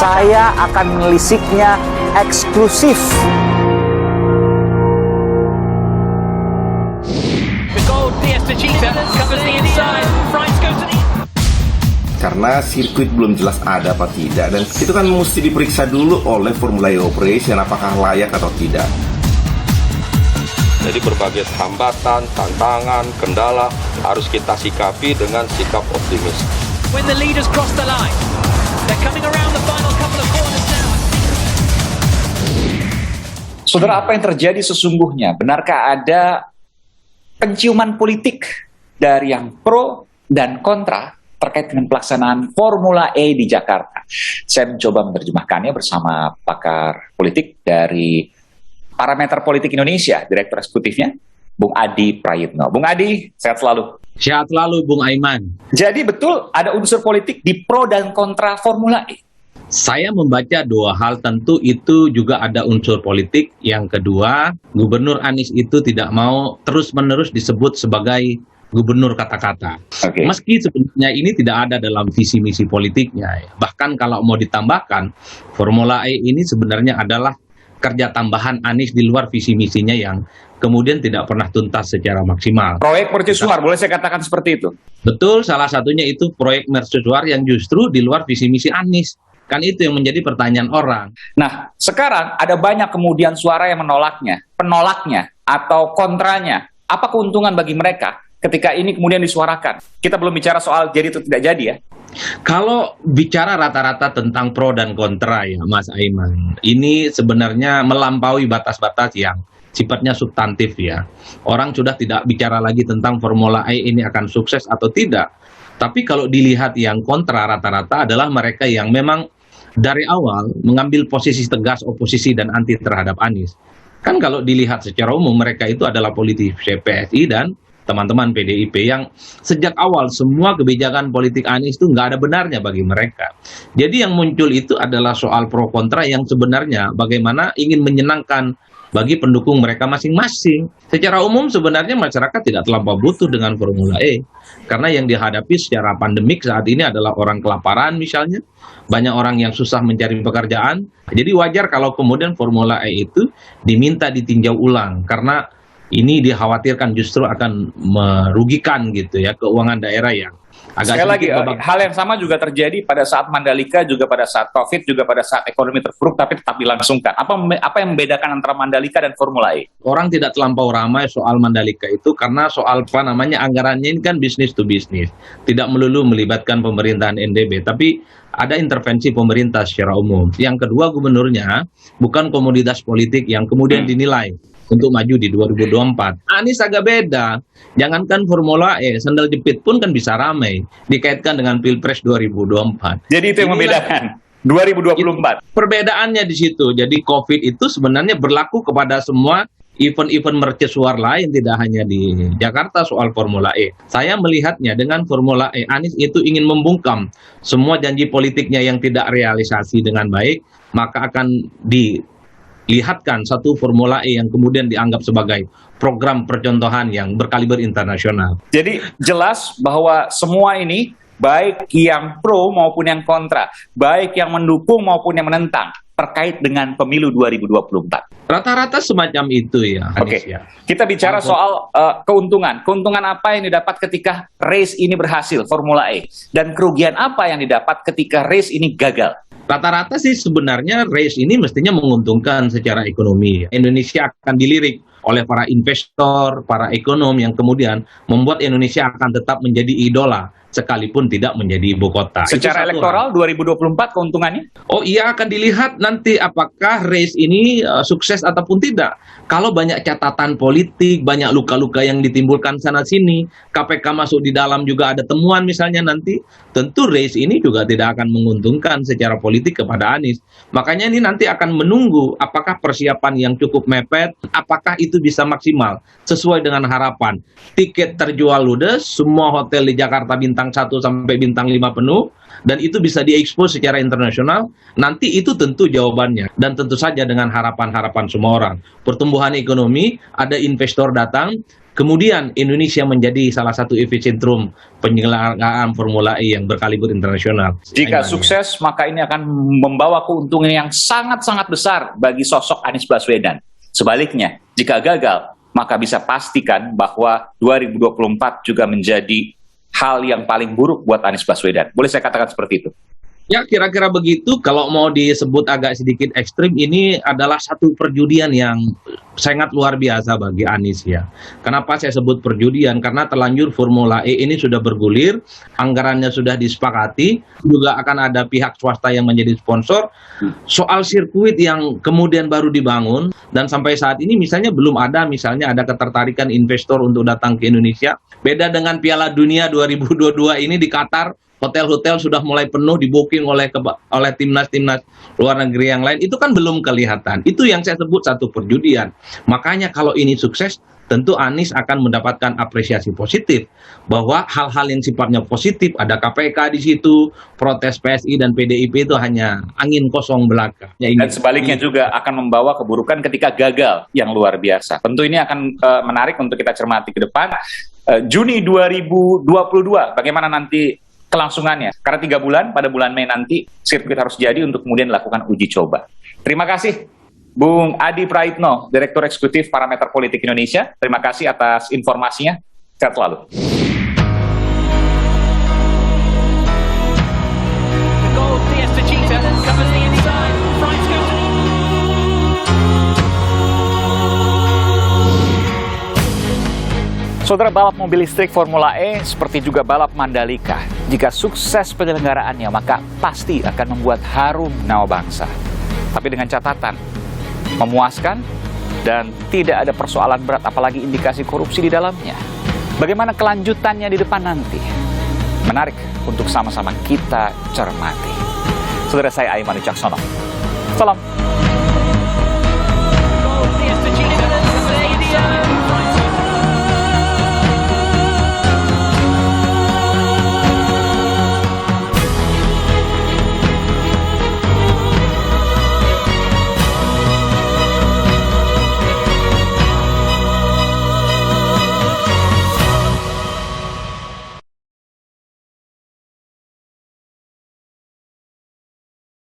Saya akan menelisiknya eksklusif. Karena sirkuit belum jelas ada apa tidak, dan itu kan mesti diperiksa dulu oleh Formula E Operation apakah layak atau tidak. Jadi berbagai hambatan, tantangan, kendala harus kita sikapi dengan sikap optimis. When the leaders cross the line, they're coming around the final couple of corners now. Saudara, apa yang terjadi sesungguhnya? Benarkah ada penciuman politik dari yang pro dan kontra terkait dengan pelaksanaan Formula E di Jakarta? Saya mencoba menerjemahkannya bersama pakar politik dari Parameter Politik Indonesia, Direktur Eksekutifnya, Bung Adi Prayitno. Bung Adi, sehat selalu. Sehat selalu, Bung Aiman. Jadi betul ada unsur politik di pro dan kontra Formula E? Saya membaca dua hal, tentu itu juga ada unsur politik. Yang kedua, Gubernur Anies itu tidak mau terus-menerus disebut sebagai gubernur kata-kata. Okay. Meski sebenarnya ini tidak ada dalam visi misi politiknya. Bahkan kalau mau ditambahkan, Formula E ini sebenarnya adalah kerja tambahan Anies di luar visi misinya yang kemudian tidak pernah tuntas secara maksimal. Proyek mercusuar, boleh saya katakan seperti itu? Betul, salah satunya itu proyek mercusuar yang justru di luar visi misi Anies. Kan itu yang menjadi pertanyaan orang. Nah, sekarang ada banyak kemudian suara yang penolaknya atau kontranya. Apa keuntungan bagi mereka ketika ini kemudian disuarakan? Kita belum bicara soal jadi atau tidak jadi ya. Kalau bicara rata-rata tentang pro dan kontra ya Mas Aiman, ini sebenarnya melampaui batas-batas yang sifatnya substantif ya. Orang sudah tidak bicara lagi tentang Formula E ini akan sukses atau tidak. Tapi kalau dilihat yang kontra rata-rata adalah mereka yang memang dari awal mengambil posisi tegas oposisi dan anti terhadap Anies. Kan kalau dilihat secara umum mereka itu adalah politisi PSI dan teman-teman PDIP yang sejak awal semua kebijakan politik Anies itu nggak ada benarnya bagi mereka. Jadi yang muncul itu adalah soal pro kontra yang sebenarnya bagaimana ingin menyenangkan bagi pendukung mereka masing-masing. Secara umum sebenarnya masyarakat tidak terlampau butuh dengan Formula E. Karena yang dihadapi secara pandemik saat ini adalah orang kelaparan misalnya. Banyak orang yang susah mencari pekerjaan. Jadi wajar kalau kemudian Formula E itu diminta ditinjau ulang. Karena ini dikhawatirkan justru akan merugikan gitu ya keuangan daerah yang agak sekali lagi babak. hal yang sama juga terjadi pada saat Mandalika, juga pada saat COVID, juga pada saat ekonomi terpuruk tapi tetap dilangsungkan. Apa yang membedakan antara Mandalika dan Formula E? Orang tidak terlampau ramai soal Mandalika itu karena soal anggarannya ini kan bisnis to bisnis, tidak melulu melibatkan pemerintahan NDB, tapi ada intervensi pemerintah secara umum. Yang kedua, gubernurnya bukan komoditas politik yang kemudian dinilai untuk maju di 2024. Anies agak beda. Jangankan Formula E, sandal jepit pun kan bisa ramai dikaitkan dengan Pilpres 2024. Jadi itu yang membedakan 2024. Perbedaannya di situ. Jadi COVID itu sebenarnya berlaku kepada semua event-event mercusuar lain, tidak hanya di Jakarta soal Formula E. Saya melihatnya dengan Formula E, Anies itu ingin membungkam semua janji politiknya yang tidak realisasi dengan baik, maka akan dilihatkan satu Formula E yang kemudian dianggap sebagai program percontohan yang berkaliber internasional. Jadi jelas bahwa semua ini, baik yang pro maupun yang kontra, baik yang mendukung maupun yang menentang, terkait dengan pemilu 2024. Rata-rata semacam itu ya. Oke, ya. Kita bicara soal keuntungan. Keuntungan apa yang didapat ketika race ini berhasil, Formula E? Dan kerugian apa yang didapat ketika race ini gagal? Rata-rata sih sebenarnya race ini mestinya menguntungkan secara ekonomi. Indonesia akan dilirik oleh para investor, para ekonom yang kemudian membuat Indonesia akan tetap menjadi idola sekalipun tidak menjadi ibu kota. Secara elektoral 2024 keuntungannya? Oh iya, akan dilihat nanti apakah race ini sukses ataupun tidak. Kalau banyak catatan politik, banyak luka-luka yang ditimbulkan sana-sini, KPK masuk di dalam juga ada temuan misalnya nanti, tentu race ini juga tidak akan menguntungkan secara politik kepada Anies. Makanya ini nanti akan menunggu apakah persiapan yang cukup mepet, apakah itu bisa maksimal sesuai dengan harapan. Tiket terjual ludes, semua hotel di Jakarta bintang 1 sampai bintang 5 penuh, dan itu bisa diekspos secara internasional, nanti itu tentu jawabannya. Dan tentu saja dengan harapan-harapan semua orang. Pertumbuhan ekonomi, ada investor datang, kemudian Indonesia menjadi salah satu epicentrum penyelenggaraan Formula E yang berkaliber internasional. Jika sukses, maka ini akan membawa keuntungan yang sangat-sangat besar bagi sosok Anies Baswedan. Sebaliknya, jika gagal, maka bisa pastikan bahwa 2024 juga menjadi hal yang paling buruk buat Anies Baswedan. Boleh saya katakan seperti itu? Ya, kira-kira begitu. Kalau mau disebut agak sedikit ekstrim, ini adalah satu perjudian yang sangat luar biasa bagi Anies ya. Kenapa saya sebut perjudian? Karena terlanjur Formula E ini sudah bergulir, anggarannya sudah disepakati, juga akan ada pihak swasta yang menjadi sponsor. Soal sirkuit yang kemudian baru dibangun, dan sampai saat ini misalnya belum ada, misalnya ada ketertarikan investor untuk datang ke Indonesia. Beda dengan Piala Dunia 2022 ini di Qatar, hotel-hotel sudah mulai penuh, di-booking oleh timnas-timnas luar negeri yang lain. Itu kan belum kelihatan. Itu yang saya sebut satu perjudian. Makanya kalau ini sukses, tentu Anies akan mendapatkan apresiasi positif. Bahwa hal-hal yang sifatnya positif, ada KPK di situ, protes PSI dan PDIP itu hanya angin kosong belaka. Dan sebaliknya juga akan membawa keburukan ketika gagal yang luar biasa. Tentu ini akan menarik untuk kita cermati ke depan. Juni 2022, bagaimana nanti kelangsungannya? Karena 3 bulan, pada bulan Mei nanti sirkuit harus jadi untuk kemudian dilakukan uji coba. Terima kasih Bung Adi Praitno, Direktur Eksekutif Parameter Politik Indonesia. Terima kasih atas informasinya. Sehat selalu. The goal, Fiesta Cheetah covers the inside. Price goes to Saudara, balap mobil listrik Formula E seperti juga balap Mandalika. Jika sukses penyelenggaraannya, maka pasti akan membuat harum nama bangsa. Tapi dengan catatan, memuaskan dan tidak ada persoalan berat, apalagi indikasi korupsi di dalamnya. Bagaimana kelanjutannya di depan nanti? Menarik untuk sama-sama kita cermati. Saudara, saya Aiman Wicaksono. Salam.